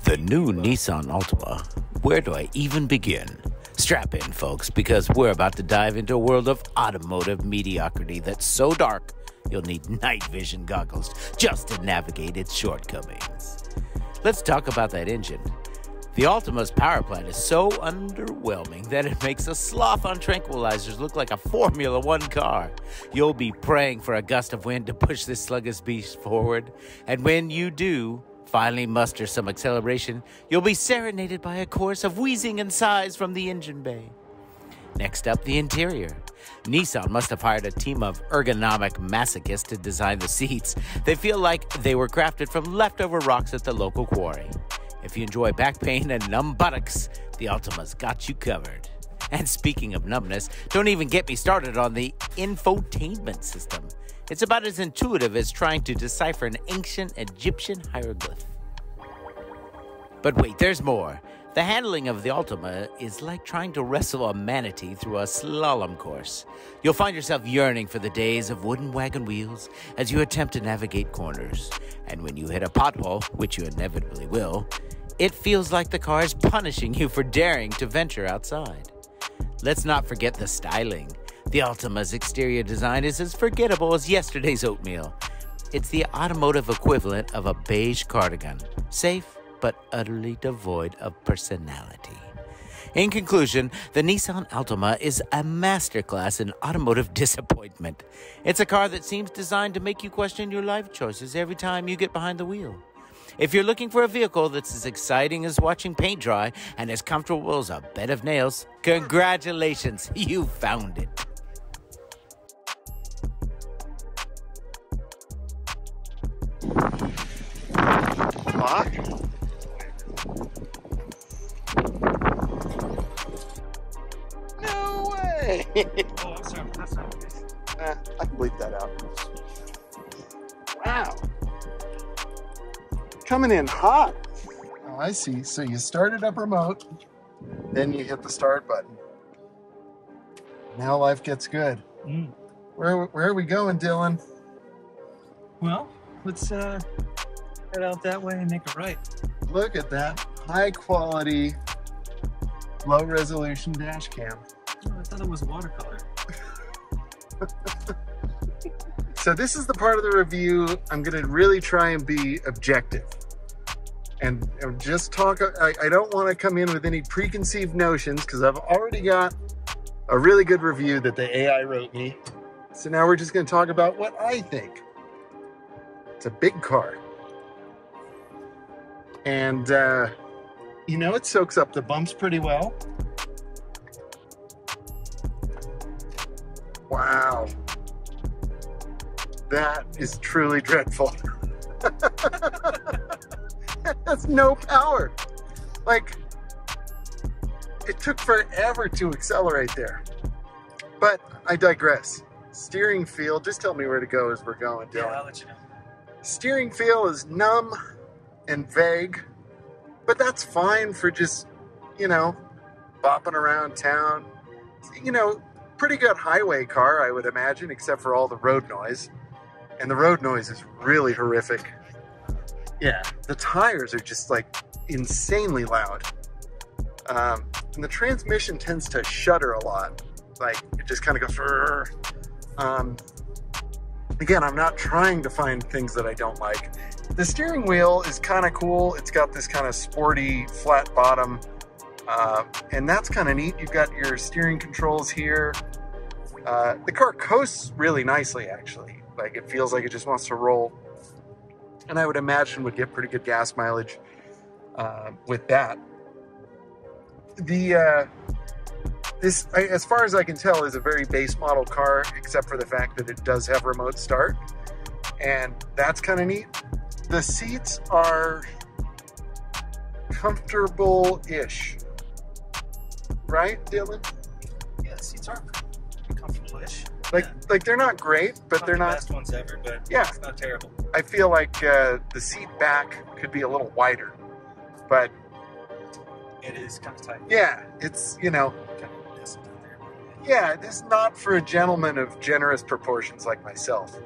The new Nissan Altima. Where do I even begin? Strap in, folks, because we're about to dive into a world of automotive mediocrity that's so dark, you'll need night vision goggles just to navigate its shortcomings. Let's talk about that engine. The Altima's power plant is so underwhelming that it makes a sloth on tranquilizers look like a Formula One car. You'll be praying for a gust of wind to push this sluggish beast forward, and when you do finally muster some acceleration, you'll be serenaded by a chorus of wheezing and sighs from the engine bay. Next up, the interior. Nissan must have hired a team of ergonomic masochists to design the seats. They feel like they were crafted from leftover rocks at the local quarry. If you enjoy back pain and numb buttocks, the Altima's got you covered. And speaking of numbness, don't even get me started on the infotainment system. It's about as intuitive as trying to decipher an ancient Egyptian hieroglyph. But wait, there's more. The handling of the Altima is like trying to wrestle a manatee through a slalom course. You'll find yourself yearning for the days of wooden wagon wheels as you attempt to navigate corners. And when you hit a pothole, which you inevitably will, it feels like the car is punishing you for daring to venture outside. Let's not forget the styling. The Altima's exterior design is as forgettable as yesterday's oatmeal. It's the automotive equivalent of a beige cardigan, safe but utterly devoid of personality. In conclusion, the Nissan Altima is a masterclass in automotive disappointment. It's a car that seems designed to make you question your life choices every time you get behind the wheel. If you're looking for a vehicle that's as exciting as watching paint dry and as comfortable as a bed of nails, congratulations, you found it. Mark? No way! Oh, I'm sorry. That's not good. I can bleep that out. Wow. Coming in hot. Oh, I see. So you started up remote, then you hit the start button. Now life gets good. Where are we going, Dylan? Well, let's head out that way and make a right. Look at that high quality, low resolution dash cam. Oh, I thought it was watercolor. So this is the part of the review I'm going to really try and be objective. And just talk, I don't want to come in with any preconceived notions because I've already got a really good review that the AI wrote me. So now we're just going to talk about what I think. It's a big car. And, you know, it soaks up the bumps pretty well. Wow. That is truly dreadful. That's no power. Like, it took forever to accelerate there. But I digress. Steering feel, just tell me where to go as we're going, Dylan. Yeah, I'll let you know. Steering feel is numb and vague, but that's fine for just, you know, bopping around town. You know, pretty good highway car, I would imagine, except for all the road noise. And the road noise is really horrific. Yeah, the tires are just like insanely loud. And the transmission tends to shudder a lot. Like, it just kind of goes, again, I'm not trying to find things that I don't like. The steering wheel is kind of cool. It's got this kind of sporty flat bottom. And that's kind of neat. You've got your steering controls here. The car coasts really nicely, actually. Like, it feels like it just wants to roll. And I would imagine would get pretty good gas mileage with that. This, as far as I can tell, is a very base model car, except for the fact that it does have remote start. And that's kind of neat. The seats are comfortable-ish. Right, Dylan? Yeah, the seats are comfortable-ish. Like they're not great, but they're not the best ones ever, but yeah, it's not terrible. I feel like the seat back could be a little wider, but it is kind of tight. Yeah, it's, you know, Kind of decent out there. yeah, it is not for a gentleman of generous proportions like myself.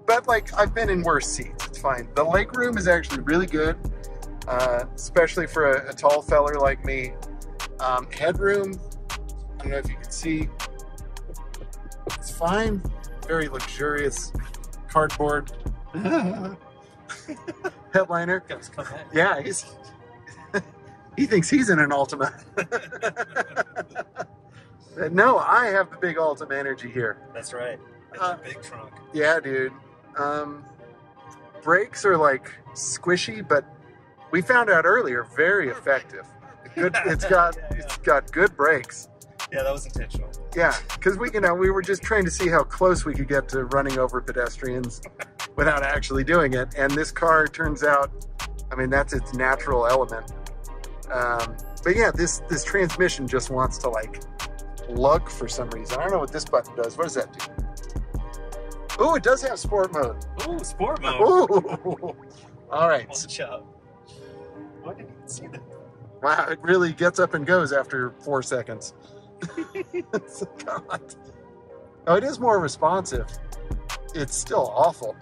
but like I've been in worse seats. It's fine. The leg room is actually really good, especially for a tall feller like me. Headroom, I don't know if you can see. It's fine. Very luxurious cardboard headliner. Yeah, he thinks he's in an Altima. No, I have the big Altima energy here. That's right. That's a big trunk. Yeah, dude. Brakes are like squishy, but we found out earlier, very effective. Good. It's got good brakes. Yeah, that was intentional. Yeah, because we were just trying to see how close we could get to running over pedestrians without actually doing it. And this car turns out, I mean, that's its natural element. But yeah, this transmission just wants to like lug for some reason. I don't know what this button does. What does that do? Oh, it does have sport mode. Ooh, sport mode. Ooh. All right. Watch out. Why didn't you see that? Wow, it really gets up and goes after 4 seconds. God. Oh, it is more responsive. It's still awful.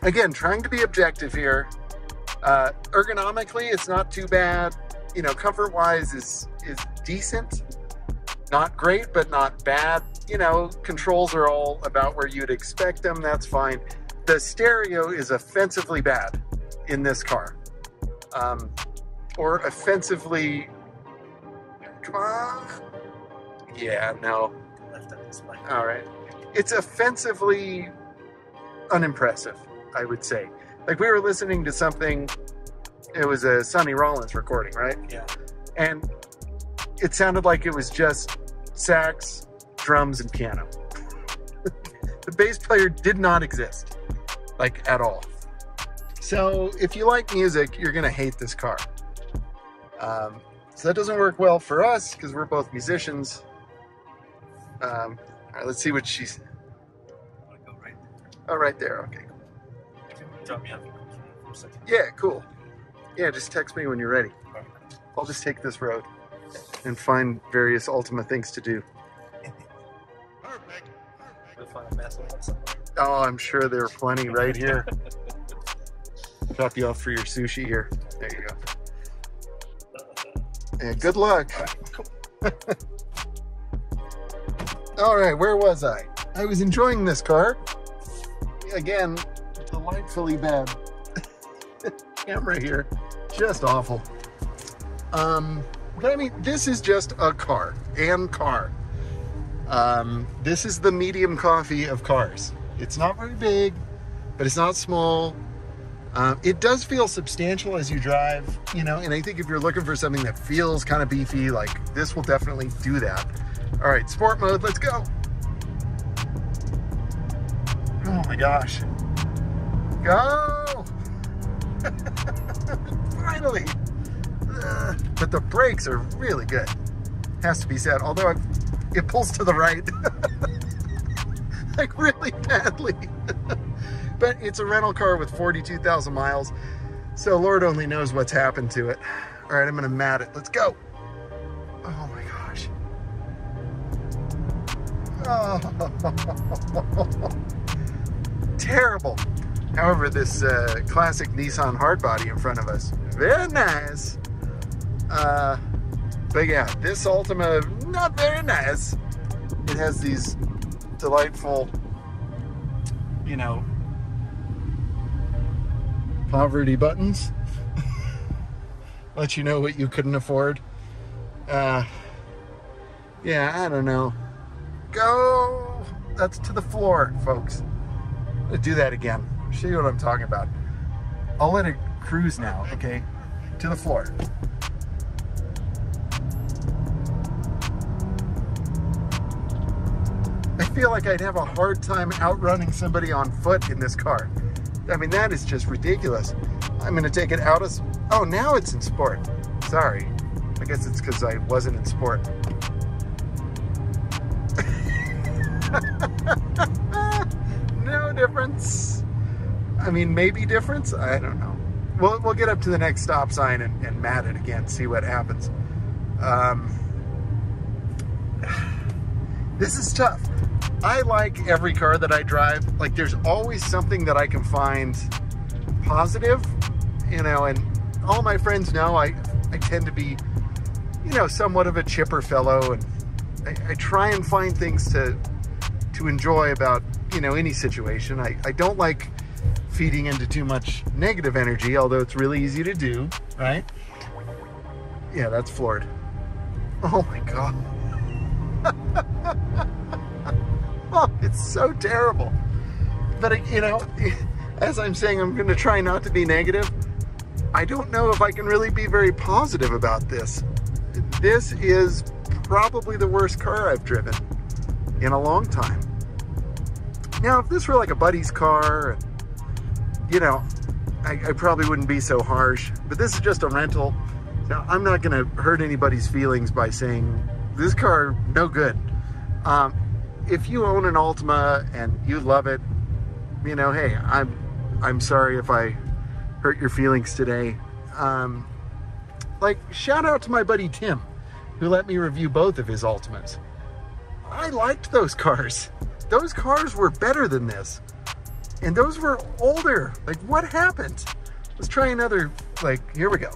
Again, trying to be objective here. Ergonomically, it's not too bad. You know, comfort-wise is decent. Not great, but not bad. You know, controls are all about where you'd expect them. That's fine. The stereo is offensively bad in this car. Or offensively... Come on. Yeah, no. All right. It's offensively unimpressive, I would say. Like, we were listening to something, it was a Sonny Rollins recording, right? Yeah. And it sounded like it was just sax, drums, and piano. The bass player did not exist, like, at all. So if you like music, you're gonna hate this car. So that doesn't work well for us because we're both musicians. All right, let's see what she's. I want to go right there. Oh, right there. Okay, cool. Drop me off for a second. Yeah, cool. Yeah, just text me when you're ready. I'll just take this road and find various Altima things to do. Perfect. We'll find a mess of somewhere. Oh, I'm sure there are plenty right here. Drop you off for your sushi here. There you go. And good luck. All right, where was I? I was enjoying this car. Again, delightfully bad. Camera here, just awful. But I mean, this is just a car. This is the medium coffee of cars. It's not very big, but it's not small. It does feel substantial as you drive, you know, and I think if you're looking for something that feels kind of beefy, like this will definitely do that. All right, sport mode, let's go. Oh my gosh. Go! Finally. But the brakes are really good. Has to be said, although it pulls to the right. Like really badly. But it's a rental car with 42,000 miles, so Lord only knows what's happened to it. All right, I'm gonna mat it. Let's go. Oh my gosh. Oh. Terrible. However, this classic Nissan hardbody in front of us, very nice. But yeah, this Altima, not very nice. It has these delightful, you know, poverty buttons. Let you know what you couldn't afford. Yeah, I don't know. Go! That's to the floor, folks. I'm gonna do that again. Show you what I'm talking about. I'll let it cruise now, okay? To the floor. I feel like I'd have a hard time outrunning somebody on foot in this car. I mean, that is just ridiculous. I'm gonna take it out of, oh, now it's in sport. Sorry. I guess it's because I wasn't in sport. No difference. I mean, maybe difference? I don't know. We'll get up to the next stop sign and mat it again, see what happens. This is tough. I like every car that I drive. Like, there's always something that I can find positive, you know, and all my friends know I tend to be, you know, somewhat of a chipper fellow, and I try and find things to enjoy about, you know, any situation. I don't like feeding into too much negative energy, although it's really easy to do, right? Yeah, that's floored. Oh my God. Oh, it's so terrible. But, you know, as I'm saying, I'm going to try not to be negative. I don't know if I can really be very positive about this. This is probably the worst car I've driven in a long time. Now, if this were like a buddy's car, you know, I probably wouldn't be so harsh, but this is just a rental. Now, I'm not going to hurt anybody's feelings by saying this car, no good. If you own an Altima and you love it, you know, hey, I'm sorry if I hurt your feelings today. Like, shout out to my buddy Tim, who let me review both of his Altimas. I liked those cars. Those cars were better than this. And those were older. Like, what happened? Let's try another, like, here we go.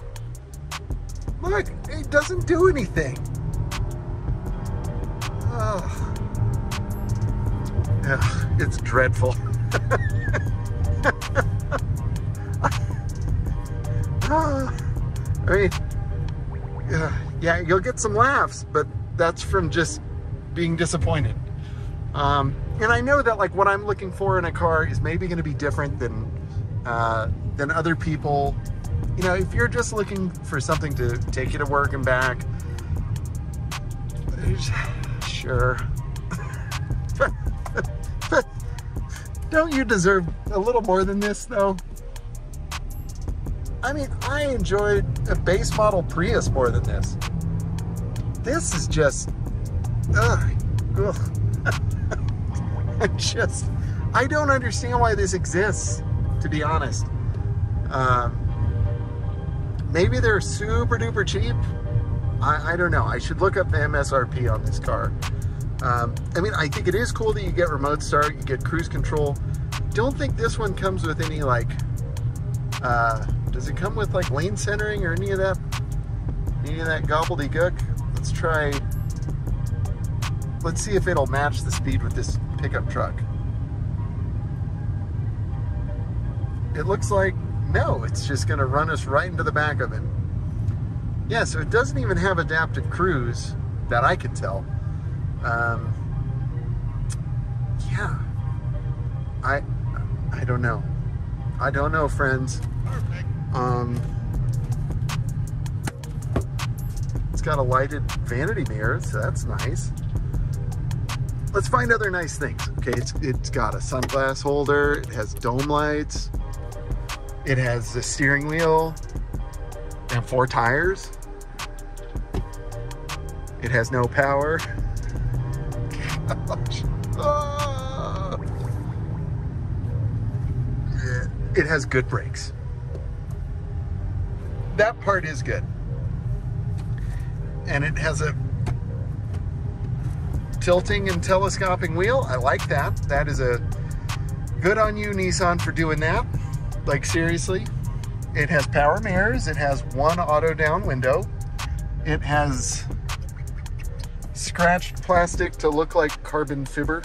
Look, it doesn't do anything. Oh. Ugh, it's dreadful. I mean, yeah, you'll get some laughs, but that's from just being disappointed. And I know that, like, what I'm looking for in a car is maybe going to be different than other people. You know, if you're just looking for something to take you to work and back, sure. But don't you deserve a little more than this, though? I mean, I enjoyed a base model Prius more than this. This is just, ugh. I don't understand why this exists, to be honest. Maybe they're super duper cheap. I don't know. I should look up the MSRP on this car. I mean, I think it is cool that you get remote start, you get cruise control. Don't think this one comes with any, like, does it come with, like, lane centering or any of that gobbledygook? Let's see if it'll match the speed with this pickup truck. It looks like, no, it's just gonna run us right into the back of it. Yeah, so it doesn't even have adaptive cruise that I can tell. Yeah, I don't know. I don't know, friends. It's got a lighted vanity mirror, so that's nice. Let's find other nice things. Okay, it's got a sunglass holder. It has dome lights. It has the steering wheel and 4 tires. It has no power. Gosh. Oh. It has good brakes. That part is good. And it has a tilting and telescoping wheel. I like that. That is a good on you, Nissan, for doing that. Like, seriously. It has power mirrors. It has 1 auto down window. It has scratched plastic to look like carbon fiber,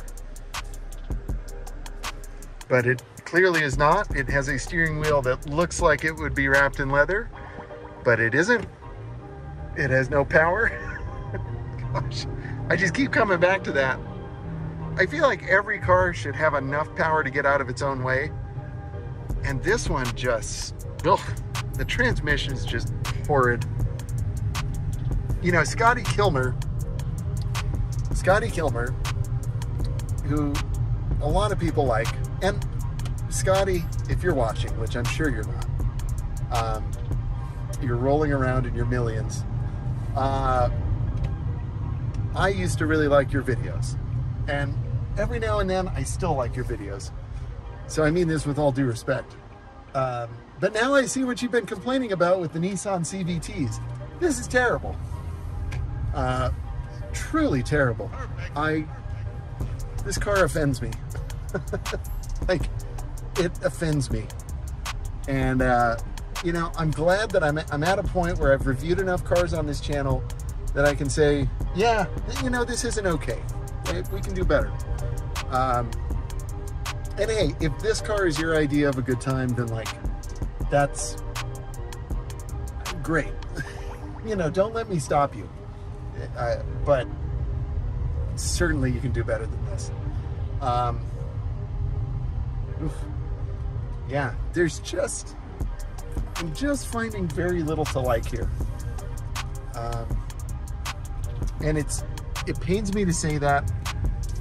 but it clearly is not. It has a steering wheel that looks like it would be wrapped in leather, but it isn't. It has no power. Gosh, I just keep coming back to that. I feel like every car should have enough power to get out of its own way, and this one just, ugh, the transmission is just horrid. You know, Scotty Kilmer, who a lot of people like, and Scotty, if you're watching, which I'm sure you're not, you're rolling around in your millions. I used to really like your videos, and every now and then I still like your videos. So I mean this with all due respect. But now I see what you've been complaining about with the Nissan CVTs. This is terrible. Truly terrible. This car offends me. Like, it offends me. And, you know, I'm glad that I'm at a point where I've reviewed enough cars on this channel that I can say, yeah, you know, this isn't okay. We can do better. And hey, if this car is your idea of a good time, then like, that's great. You know, don't let me stop you. But certainly you can do better than this. Yeah, there's just, I'm just finding very little to like here. And it pains me to say that,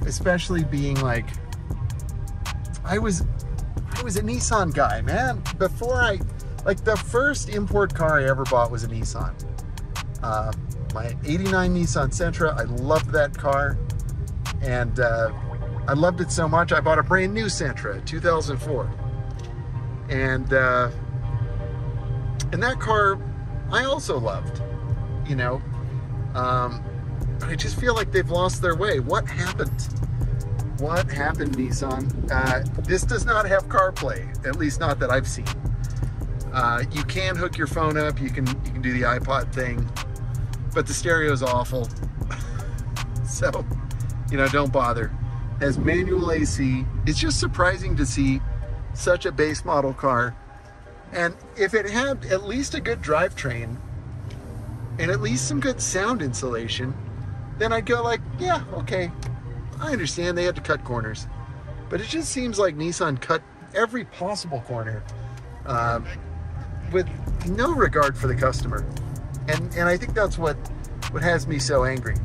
especially being like, I was a Nissan guy, man. Before like the first import car I ever bought was a Nissan. My 89 Nissan Sentra, I loved that car. And I loved it so much, I bought a brand new Sentra, 2004. And that car, I also loved, you know. But I just feel like they've lost their way. What happened? What happened, Nissan? This does not have CarPlay, at least not that I've seen. You can hook your phone up, you can do the iPod thing, but the stereo is awful. So, you know, don't bother. Has manual AC. It's just surprising to see such a base model car. And if it had at least a good drivetrain and at least some good sound insulation, then I'd go like, yeah, okay. I understand they had to cut corners, but it just seems like Nissan cut every possible corner with no regard for the customer. And I think that's what has me so angry.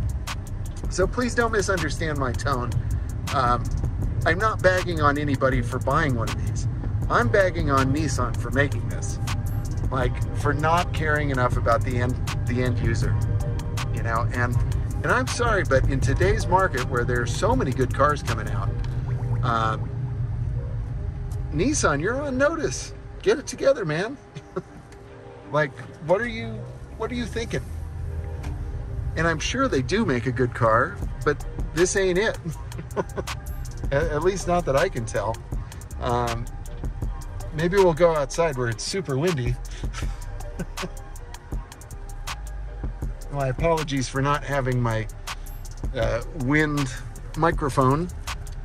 So please don't misunderstand my tone. I'm not bagging on anybody for buying one of these. I'm bagging on Nissan for making this. Like, for not caring enough about the end user, you know. And I'm sorry, but in today's market where there's so many good cars coming out, Nissan, you're on notice. Get it together, man. Like, what are you thinking? And I'm sure they do make a good car, but this ain't it. At least not that I can tell. Maybe we'll go outside where it's super windy. My apologies for not having my wind microphone,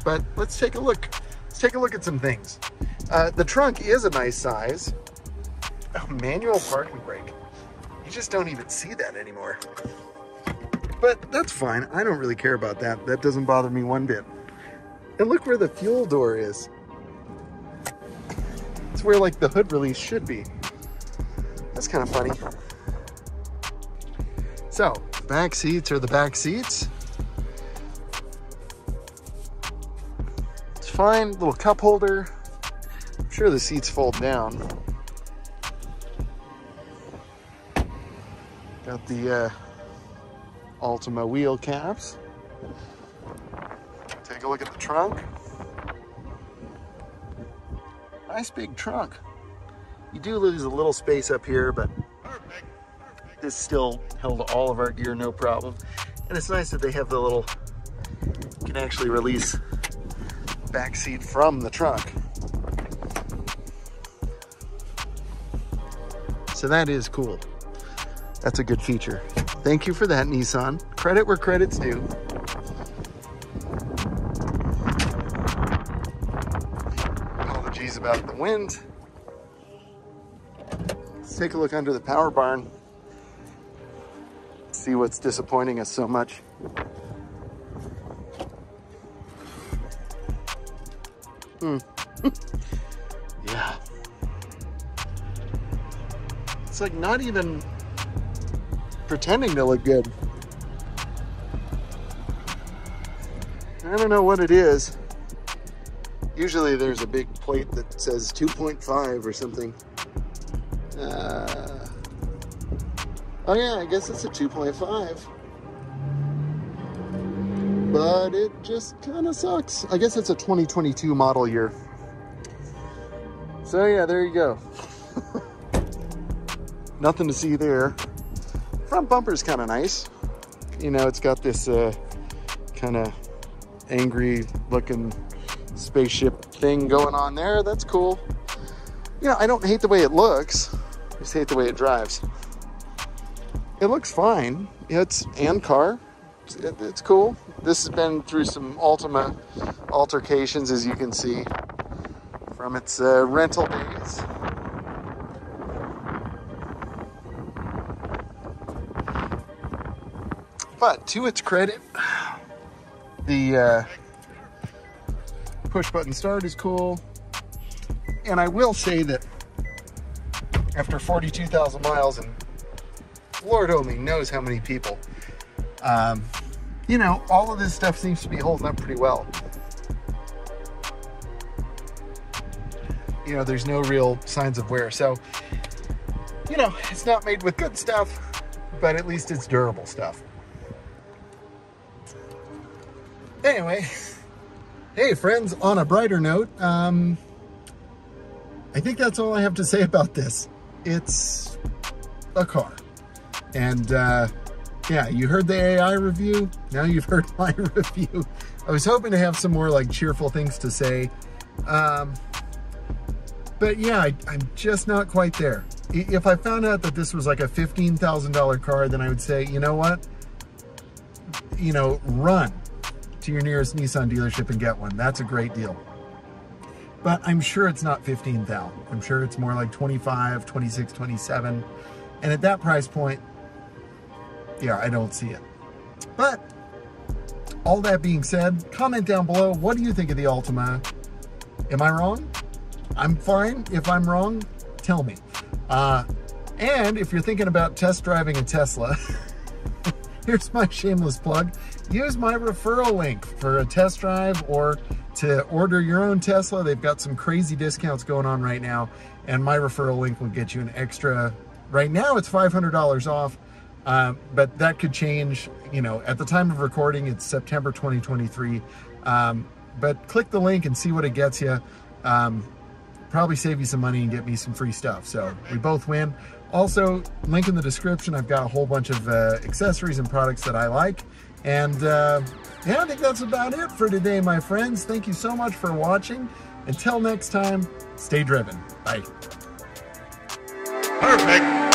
but let's take a look. Let's take a look at some things. The trunk is a nice size. Oh, manual parking brake. You just don't even see that anymore. But that's fine. I don't really care about that. That doesn't bother me one bit. And look where the fuel door is. It's where like the hood release should be. That's kind of funny. So, back seats are the back seats. It's fine, little cup holder. I'm sure the seats fold down. Got the Altima wheel caps. Take a look at the trunk. Nice big trunk. You do lose a little space up here, but this still held all of our gear, no problem. And it's nice that they have the little, you can actually release back seat from the trunk. So that is cool. That's a good feature. Thank you for that, Nissan. Credit where credit's due. Apologies about the wind. Let's take a look under the power barn. See what's disappointing us so much. Yeah. It's like not even pretending to look good. I don't know what it is. Usually there's a big plate that says 2.5 or something. Oh yeah, I guess it's a 2.5. But it just kind of sucks. I guess it's a 2022 model year. So yeah, there you go. Nothing to see there. Front bumper's kind of nice. You know, it's got this kind of angry looking spaceship thing going on there. That's cool. You know, I don't hate the way it looks. I just hate the way it drives. It looks fine. It's car. It's cool. This has been through some Altima altercations, as you can see from its rental days. But to its credit, the push button start is cool. And I will say that after 42,000 miles, and Lord only knows how many people, you know, all of this stuff seems to be holding up pretty well. You know, there's no real signs of wear. So, you know, it's not made with good stuff, but at least it's durable stuff. Anyway, hey friends, on a brighter note, I think that's all I have to say about this. It's a car. And yeah, you heard the AI review, now you've heard my review. I was hoping to have some more like cheerful things to say. But yeah, I'm just not quite there. If I found out that this was like a $15,000 car, then I would say, you know what? You know, run to your nearest Nissan dealership and get one. That's a great deal. But I'm sure it's not 15,000. I'm sure it's more like 25, 26, 27. And at that price point, yeah, I don't see it. But all that being said, comment down below. What do you think of the Altima? Am I wrong? I'm fine. If I'm wrong, tell me. And if you're thinking about test driving a Tesla, here's my shameless plug. Use my referral link for a test drive or to order your own Tesla. They've got some crazy discounts going on right now, and my referral link will get you an extra. Right now it's $500 off, but that could change. You know, at the time of recording, it's September 2023. But click the link and see what it gets you. Probably save you some money and get me some free stuff. So we both win. Also, link in the description. I've got a whole bunch of accessories and products that I like. And yeah, I think that's about it for today, my friends. Thank you so much for watching. Until next time, stay driven. Bye. Perfect.